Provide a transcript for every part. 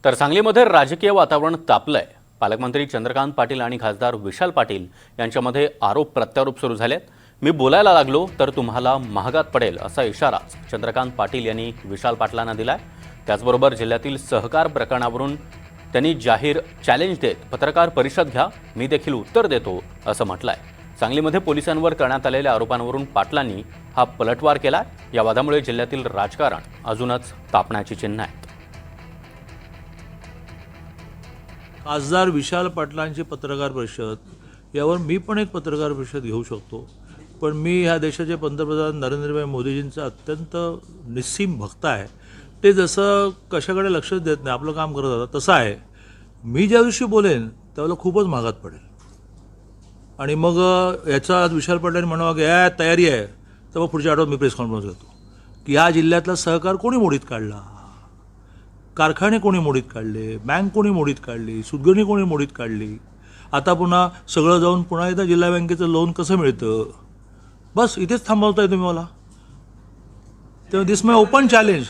तर सांगलीमध्ये राजकीय वातावरण तापलंय। पालकमंत्री चंद्रकांत पाटील आणि खासदार विशाल पाटील यांच्यामध्ये आरोप प्रत्यारोप सुरू झालेत। मी बोलायला लागलो तर तुम्हाला महागात पडेल असा इशारा चंद्रकांत पाटील यांनी विशाल पाटलांना दिलाय। त्याचबरोबर जिल्ह्यातील सहकार प्रकरणावरून त्यांनी जाहीर चॅलेंज देत पत्रकार परिषद घ्या, मी देखील उत्तर देतो असं म्हटलंय। सांगलीमध्ये पोलिसांवर करण्यात आलेल्या आरोपांवरून पाटलांनी हा पलटवार केलाय। या वादामुळे जिल्ह्यातील राजकारण अजूनच तापण्याची चिन्ह आहेत। खासदार विशाल पाटलांची पत्रकार परिषद यावर मी पण एक पत्रकार परिषद घेऊ शकतो, पण मी ह्या देशाचे पंतप्रधान नरेंद्रभाई मोदीजींचा अत्यंत निस्सीम भक्त आहे। ते जसं कशाकडे लक्ष देत नाही, आपलं काम करत होता तसं आहे। मी ज्या दिवशी बोलेन त्यावेळेला खूपच महागात पडेल आणि मग याचा आज विशाल पाटलांनी म्हणावं की या तयारी आहे, तर मग पुढच्या आठवड्यात मी प्रेस कॉन्फरन्स घेतो की ह्या जिल्ह्यातला सहकार कोणी मोडीत काढला, कारखाने कोणी मोडीत काढले, बँक कोणी मोडीत काढली, सुदगणी कोणी मोडीत काढली, आता पुन्हा सगळं जाऊन पुन्हा एकदा जिल्हा बँकेचं लोन कसं मिळतं। बस इथेच थांबवताय तुम्ही मला। तेव्हा दिस माय ओपन चॅलेंज।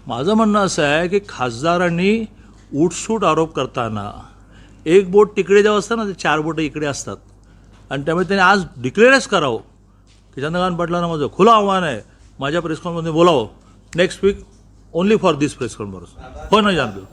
माझं म्हणणं असं आहे की खासदारांनी उठसूट आरोप करताना एक बोट तिकडे जेव्हा असतं ना, ते 4 बोटं इकडे असतात आणि त्यामुळे त्यांनी आज डिक्लेअरच करावं की चंद्रकांत पाटलांना माझं खुलं आव्हान आहे, माझ्या प्रेस कॉन्फरन्समध्ये बोलावं next week only for this press conference. हो ना जानतो।